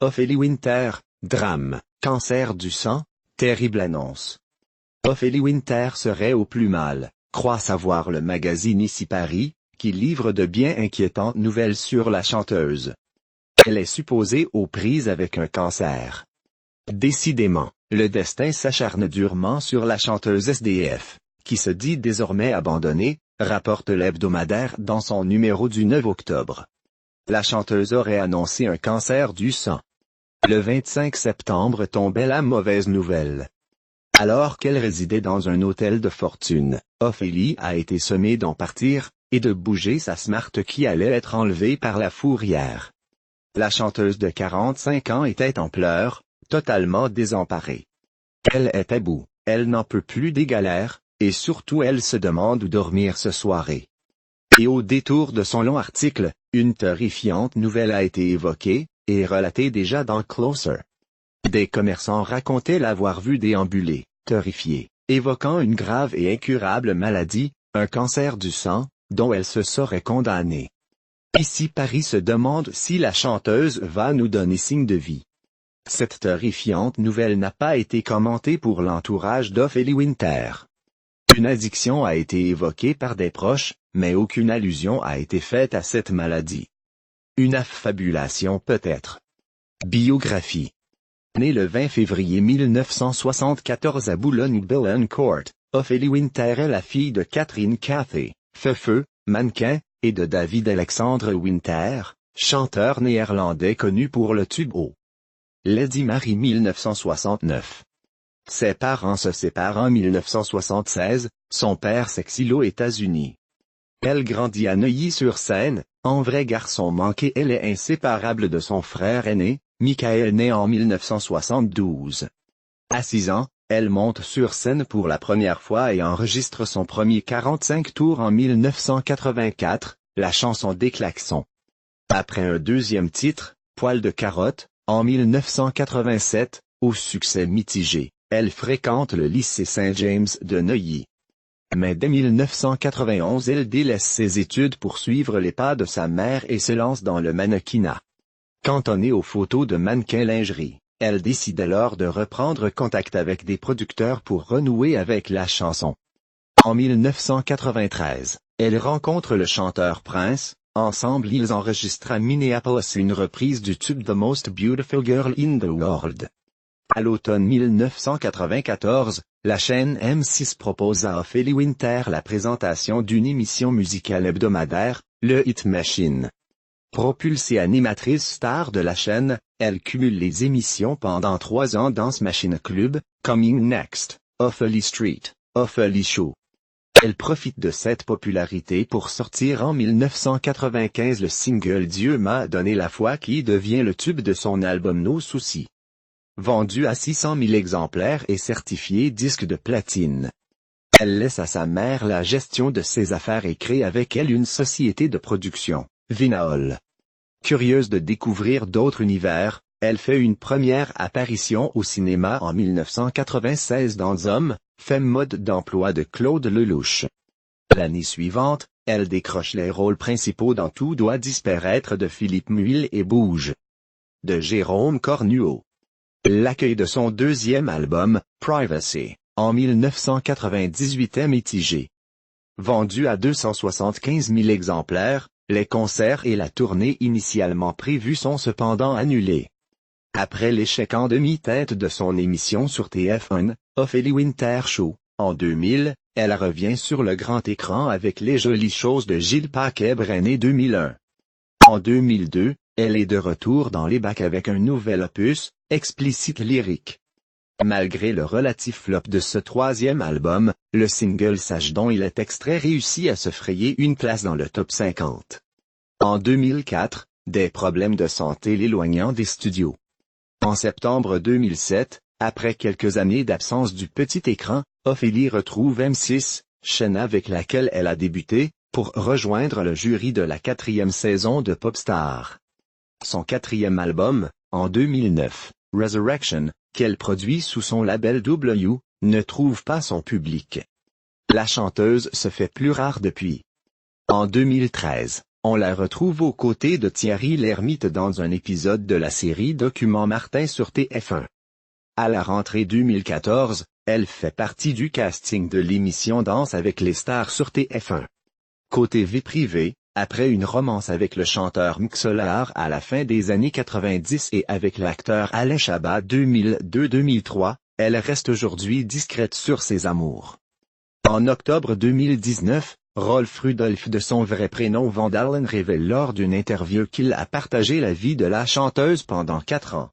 Ophélie Winter, drame, cancer du sang, terrible annonce. Ophélie Winter serait au plus mal, croit savoir le magazine Ici Paris, qui livre de bien inquiétantes nouvelles sur la chanteuse. Elle est supposée aux prises avec un cancer. Décidément, le destin s'acharne durement sur la chanteuse SDF, qui se dit désormais abandonnée, rapporte l'hebdomadaire dans son numéro du 9 octobre. La chanteuse aurait annoncé un cancer du sang. Le 25 septembre tombait la mauvaise nouvelle. Alors qu'elle résidait dans un hôtel de fortune, Ophélie a été sommée d'en partir, et de bouger sa Smart qui allait être enlevée par la fourrière. La chanteuse de 45 ans était en pleurs, totalement désemparée. Elle est à bout, elle n'en peut plus des galères, et surtout elle se demande où dormir ce soirée. Et au détour de son long article, une terrifiante nouvelle a été évoquée, et relatée déjà dans Closer. Des commerçants racontaient l'avoir vue déambuler, terrifiée, évoquant une grave et incurable maladie, un cancer du sang, dont elle se serait condamnée. Ici Paris se demande si la chanteuse va nous donner signe de vie. Cette terrifiante nouvelle n'a pas été commentée pour l'entourage d'Ophélie Winter. Une addiction a été évoquée par des proches, mais aucune allusion a été faite à cette maladie. Une affabulation peut-être. Biographie. Née le 20 février 1974 à Boulogne-Billancourt, Ophélie Winter est la fille de Catherine Cathy, Feufeu, mannequin, et de David Alexandre Winter, chanteur néerlandais connu pour le tube O. Lady Mary 1969. Ses parents se séparent en 1976, son père s'exile aux États-Unis. Elle grandit à Neuilly-sur-Seine, en vrai garçon manqué. Elle est inséparable de son frère aîné, Michael né en 1972. À 6 ans, elle monte sur scène pour la première fois et enregistre son premier 45 tours en 1984, la chanson des klaxons. Après un deuxième titre, Poil de carotte, en 1987, au succès mitigé, elle fréquente le lycée Saint-James de Neuilly. Mais dès 1991 elle délaisse ses études pour suivre les pas de sa mère et se lance dans le mannequinat. Cantonnée aux photos de mannequins lingerie, elle décide alors de reprendre contact avec des producteurs pour renouer avec la chanson. En 1993, elle rencontre le chanteur Prince, ensemble ils enregistrent à Minneapolis une reprise du tube The Most Beautiful Girl in the World. À l'automne 1994, la chaîne M6 propose à Ophélie Winter la présentation d'une émission musicale hebdomadaire, le Hit Machine. Propulsée animatrice star de la chaîne, elle cumule les émissions pendant 3 ans dans ce Machine Club, Coming Next, Ophélie Street, Ophélie Show. Elle profite de cette popularité pour sortir en 1995 le single Dieu m'a donné la foi qui devient le tube de son album Nos soucis. Vendu à 600 000 exemplaires et certifié disque de platine. Elle laisse à sa mère la gestion de ses affaires et crée avec elle une société de production, Vinaol. Curieuse de découvrir d'autres univers, elle fait une première apparition au cinéma en 1996 dans Hommes, Femme mode d'emploi de Claude Lelouch. L'année suivante, elle décroche les rôles principaux dans Tout doit disparaître de Philippe Muil et Bouge de Jérôme Cornuau. L'accueil de son deuxième album, Privacy, en 1998 est mitigé. Vendu à 275 000 exemplaires, les concerts et la tournée initialement prévus sont cependant annulés. Après l'échec en demi-teinte de son émission sur TF1, Ophélie Winter Show, en 2000, elle revient sur le grand écran avec Les jolies choses de Gilles Paquet-Brené 2001. En 2002, elle est de retour dans les bacs avec un nouvel opus, Explicite lyrique. Malgré le relatif flop de ce troisième album, le single Sage dont il est extrait réussit à se frayer une place dans le top 50. En 2004, des problèmes de santé l'éloignant des studios. En septembre 2007, après quelques années d'absence du petit écran, Ophélie retrouve M6, chaîne avec laquelle elle a débuté, pour rejoindre le jury de la 4e saison de Popstar. Son 4e album, en 2009, Resurrection, qu'elle produit sous son label W, ne trouve pas son public. La chanteuse se fait plus rare depuis. En 2013, On la retrouve aux côtés de Thierry Lhermitte dans un épisode de la série Document Martin sur TF1. À la rentrée 2014, elle fait partie du casting de l'émission Danse avec les stars sur TF1. Côté vie privée, après une romance avec le chanteur Mxollar à la fin des années 90 et avec l'acteur Alain Chabat 2002-2003, elle reste aujourd'hui discrète sur ses amours. En octobre 2019, Rolf Rudolph de son vrai prénom Van Dalen révèle lors d'une interview qu'il a partagé la vie de la chanteuse pendant 4 ans.